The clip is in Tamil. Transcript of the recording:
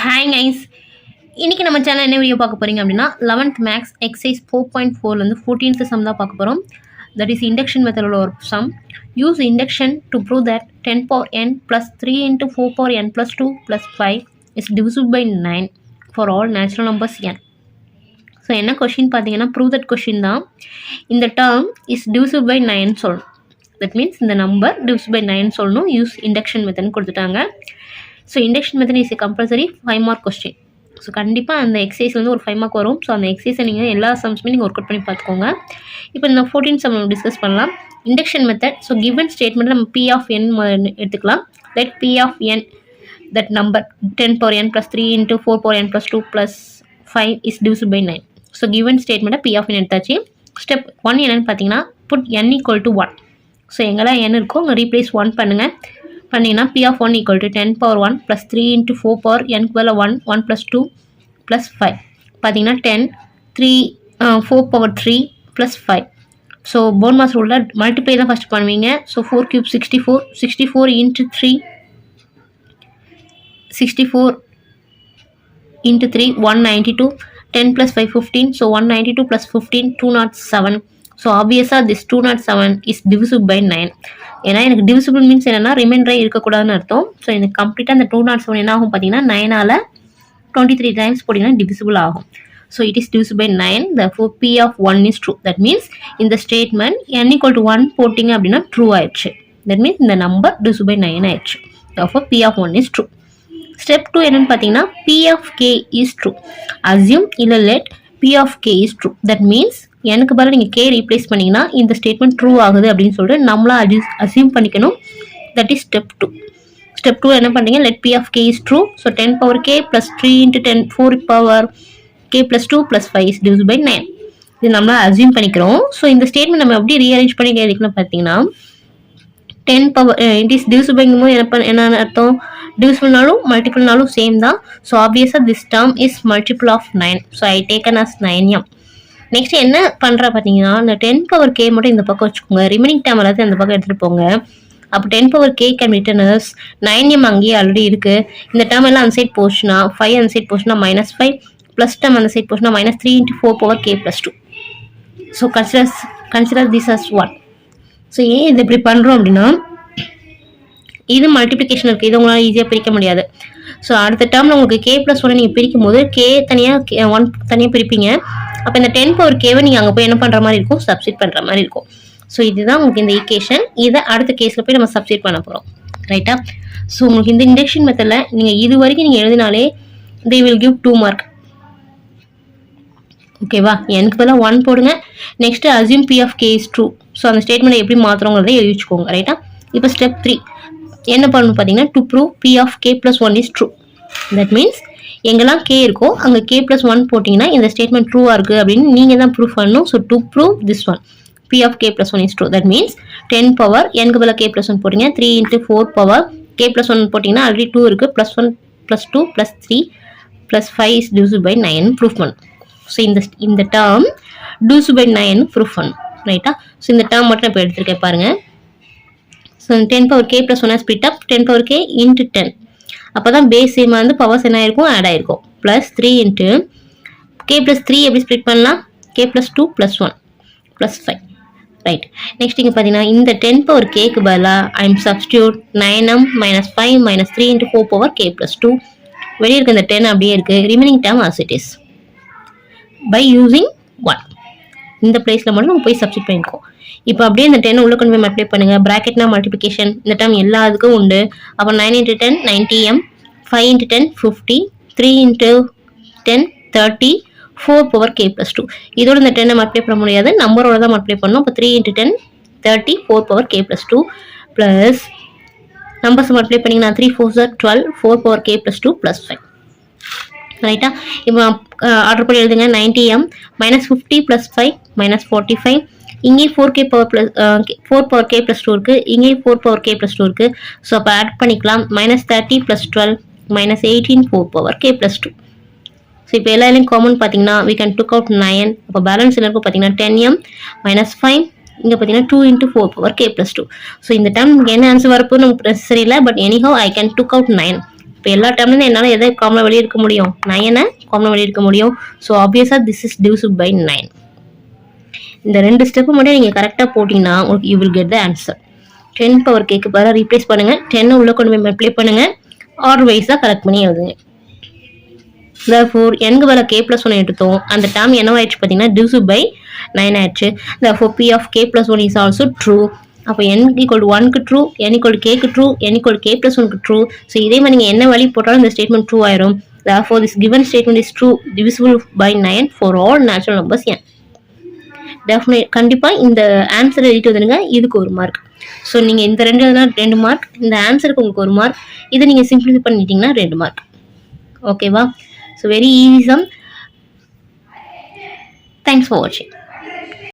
ஹாய் கைஸ், இன்றைக்கி நம்ம சேனல் என்ன வீடியோ பார்க்க போகிறீங்க அப்படின்னா 11th maths exercise 4.4லேருந்து 14th some தான் பார்க்க போகிறோம். தட் இஸ் இண்டக்ஷன் மெத்தடோட ஒரு sum. Use induction to prove that 10 power n plus 3 into 4 power n plus 2 plus 5 is divisible by 9 for all natural numbers n. So என்ன கொஷின் பார்த்தீங்கன்னா ப்ரூவ் தட் கொஷின் தான். இந்த டேர்ம் இஸ் divisible by 9 சொல்லணும். தட் மீன்ஸ் இந்த நம்பர் divisible by 9 சொல்லணும். யூஸ் இண்டக்ஷன் மெத்தட்னு கொடுத்துட்டாங்க. So induction method is compulsory 5 mark question. So கண்டிப்பாக அந்த எக்ஸசைஸ்லேருந்து ஒரு 5 மார்க் வரும். ஸோ அந்த எக்ஸசைஸை நீங்கள் எல்லா சம்ஸுமே நீங்கள் ஒர்க் அவுட் பண்ணி பார்த்துக்கோங்க. இப்போ இந்த 14 சம் நம்ம டிஸ்கஸ் பண்ணலாம். Induction method. So given statement நம்ம P of n எடுத்துக்கலாம். Let P of n that number 10 power n plus 3 into 4 power n plus 2 plus 5 is divisible by 9. So given ஸ்டேட்மெண்ட்டை P of n எடுத்தாச்சு. ஸ்டெப் 1 என்னென்னு பார்த்தீங்கன்னா put n equal to 1. So எங்கெல்லாம் n இருக்கோ அங்கே ரீப்ளேஸ் 1 பண்ணுங்கள். பண்ணிங்கன்னா P of 1 equal to 10 power 1 plus 3 into 4 power n equal 1 plus 2 plus 5. பார்த்தீங்கன்னா 10 3 4 power 3 plus 5. So BODMAS ரூலில் மல்டிப்ளை தான் ஃபஸ்ட் பண்ணுவீங்க. So 4 cube 64 into 3 64 into 3 192 10 plus 5 15. So 192 plus 15 207. So ஆப்வியஸாக திஸ் 207 இஸ் divisible by 9. ஏன்னா எனக்கு divisible மீன்ஸ் என்னென்னா ரிமைண்டரே இருக்கக்கூடாதுன்னு அர்த்தம். ஸோ எனக்கு கம்ப்ளீட்டாக அந்த 207 என்ன ஆகும் பார்த்தீங்கன்னா 9ஆல் 23 டைம்ஸ் போட்டிங்கன்னா divisible ஆகும். So it is divisible by 9. therefore P of 1 is true. that means இந்த ஸ்டேட்மெண்ட் n equal to 1 போட்டிங்க அப்படின்னா ட்ரூ ஆயிடுச்சு. that means இந்த நம்பர் divisible by 9 ஆயிடுச்சு. therefore P of 1 is true. Step 2 என்னன்னு பார்த்தீங்கன்னா P of k is true. assume இல்லை let P of k is true. that means எனக்கு பதில் நீங்கள் கே ரீப்ளேஸ் பண்ணிங்கன்னா இந்த ஸ்டேட்மெண்ட் ட்ரூ ஆகுது அப்படின்னு சொல்லிட்டு நம்மளா அசியூம் பண்ணிக்கணும். That is step 2. ஸ்டெப் 2 என்ன பண்ணுறீங்க let P of k is true. So 10 power k plus 3 into 10 4 power k plus 2 plus 5 is divisible by 9. இது நம்மளா அசியூம் பண்ணிக்கிறோம். ஸோ இந்த ஸ்டேட்மெண்ட் நம்ம எப்படி ரீஅரேஞ்ச் பண்ணி கேட்கணும் பார்த்தீங்கன்னா 10 power it is divisible by என்ன அர்த்தம் divisible-நாலும் மல்டிபிள்னாலும் சேம் தான். ஸோ ஆப்வியஸாக this term is multiple of 9. So I taken as 9m. Next என்ன பண்ணுறா பார்த்தீங்கன்னா இந்த 10 power k மட்டும் இந்த பக்கம் வச்சுக்கோங்க. ரிமைனிங் டேர்ம் எல்லாத்தையும் அந்த பக்கம் எடுத்துகிட்டு போங்க. அப்போ 10 power k can written as 9m அங்கேயே ஆல்ரெடி இருக்குது. இந்த டேர்ம் எல்லாம் அந்த சைட் போச்சுன்னா 5 அந்த சைட் போச்சுன்னா -5 ப்ளஸ் டேர்ம் அந்த சைட் போச்சுன்னா -3 into 4 power k plus 2. So consider this as 1. So ஏன் இது இப்படி பண்ணுறோம் அப்படின்னா இது மல்டிப்ளிகேஷன் இருக்குது. இது உங்களால் ஈஸியாக பிரிக்க முடியாது. ஸோ அடுத்த டேர்மில் உங்களுக்கு k + 1 நீங்கள் பிரிக்கும் போது k தனியாக 1 தனியாக பிரிப்பீங்க. அப்போ இந்த 10 power k நீங்கள் அங்கே போய் என்ன பண்ணுற மாதிரி இருக்கும் சப்ஸ்டிட் பண்ணுற மாதிரி இருக்கும். ஸோ இதுதான் உங்களுக்கு இந்த ஈக்குவேஷன். இதை அடுத்த கேஸில் போய் நம்ம சப்ஸ்டிட் பண்ண போகிறோம். ரைட்டா? ஸோ உங்களுக்கு இந்த இண்டக்ஷன் மெத்தடில் நீங்கள் இது வரைக்கும் நீங்கள் எழுதினாலே they will give 2 mark. ஓகேவா? எனக்கு பதிலாக 1 போடுங்க. Next assume P of k is true. So அந்த ஸ்டேட்மெண்ட்டை எப்படி மாற்றுறோங்கிறத எழுதி வச்சுக்கோங்க. ரைட்டா? இப்போ ஸ்டெப் 3 என்ன பண்ணணும் பார்த்தீங்கன்னா to prove P of k + 1 is true. That means எங்கெல்லாம் k இருக்கோ அங்கே k + 1 போட்டிங்கன்னா இந்த ஸ்டேட்மெண்ட் ட்ரூவாக இருக்குது அப்படின்னு நீங்கள் தான் ப்ரூவ் பண்ணணும். So to prove this one P of k + 1 is true. That means 10 power n பதிலாக k + 1 போட்டிங்க. 3 into 4 power k + 1 போட்டிங்கன்னா ஆல்ரெடி 2 இருக்குது. +1 +2 +3 +5 is divisible by 9 ப்ரூஃப் பண்ணும். ஸோ இந்த டேர்ம் divisible by 9 ப்ரூஃப் பண்ணும். ரைட்டா? ஸோ இந்த டேர்ம் மட்டும் இப்போ எடுத்துருக்கேன் பாருங்கள். So 10 power k + 1 split up 10 power k into 10. அப்போ தான் பேஸ் சேமாக வந்து பவர்ஸ் என்ன ஆயிருக்கும் ஆட் ஆயிருக்கும். ப்ளஸ் 3 into k + 3 எப்படி ஸ்ப்ளிட் பண்ணலாம் k + 2 + 1 +5. ரைட். நெக்ஸ்ட் இங்கே பார்த்தீங்கன்னா இந்த 10 power k-க்கு பதிலாக I am substitute 9m - 5 - 3 into 4 power k + 2. வெளியே இருக்க இந்த 10 அப்படியே இருக்குது. Remaining term as it is by using 1. இந்த பிளேஸில் மட்டும் நம்ம போய் சப்ஸ்டிட் பண்ணியிருக்கோம். இப்போ அப்படியே இந்த 10 உள்ள கொண்டு போய் மல்டிப்ளை பண்ணுங்கள். ப்ராக்கெட்னா மல்டிப்ளிகேஷன் இந்த டைம் எல்லா இதுக்கும் உண்டு. அப்போ 9 into 10 90m 5 into 10 50 3 into 10 30 4 power k + 2. இதோட இந்த 10 மல்டிப்ளை பண்ண முடியாது, நம்பரோட தான் மல்டிப்ளை பண்ணணும். அப்போ 3 into 10 30 4 power k + 2 plus numbers multiply பண்ணிங்கன்னா 3 4 12 4 power k + 2 +5. ரைட்டா? இப்போ ஆர்டர் பண்ணி எழுதுங்க. 90m -50 + 5 -45. இங்கே 4 power k + 2 இருக்குது. இங்கே 4 power k + 2 இருக்குது. ஸோ அப்போ ஆட் பண்ணிக்கலாம். -30 + 12 -18 4 power k + 2. ஸோ இப்போ எல்லா காமன் பார்த்தீங்கன்னா we can took out 9. அப்போ பேலன்ஸ் எல்லாருக்கும் பார்த்தீங்கன்னா 10m -5 இங்கே பார்த்தீங்கன்னா 2 into 4 power k + 2. ஸோ இந்த டைம் என்ன ஆன்சர் வரப்போ நமக்கு நெசசரி இல்லை. But anyhow I can took out 9. இப்போ எல்லா டைம்லேயும் என்னால் எதை காமனாக வெளியே இருக்க முடியும்? 9 காமனாக வெளியே இருக்க முடியும். ஸோ ஆப்வியஸாக திஸ் இஸ் டிவிசிபிள் பை 9. இந்த 2 ஸ்டெப்பு மட்டும் நீங்கள் கரெக்டாக போட்டிங்கன்னா உங்களுக்கு you will get the answer. 10 power கேக்கு பதிலாக ரீப்ளேஸ் பண்ணுங்கள். 10 உள்ளே கொண்டு போய் மல்டிப்ளை பண்ணுங்கள். ஆர் வைஸாக கரெக்ட் பண்ணி எழுதுங்க. therefore n பதிலாக k plus 1 எடுத்தோம். அந்த டேர்ம் என்னவாயிடுச்சு பார்த்தீங்கன்னா divisible by 9 ஆயிடுச்சு. therefore p of k plus 1 is also true. அப்போ n equal to 1க்கு ட்ரூ, n equal to kக்கு true, n equal to k plus 1க்கு ட்ரூ. ஸோ இதே மாதிரி நீங்கள் என்ன வழி போட்டாலும் இந்த ஸ்டேட்மெண்ட் ட்ரூ ஆயிரும். therefore this given statement is true divisible by 9 for all natural numbers n. Definite கண்டிப்பாக இந்த ஆன்சர் எழுதிட்டு வந்துடுங்க. இதுக்கு ஒரு மார்க். ஸோ நீங்கள் இந்த 2 மார்க், இந்த ஆன்சருக்கு உங்களுக்கு ஒரு மார்க். இதை நீங்கள் சிம்பிளிஃபை பண்ணிட்டீங்கன்னா 2 மார்க். ஓகேவா? So very easy sum. Thanks for வாட்சிங்.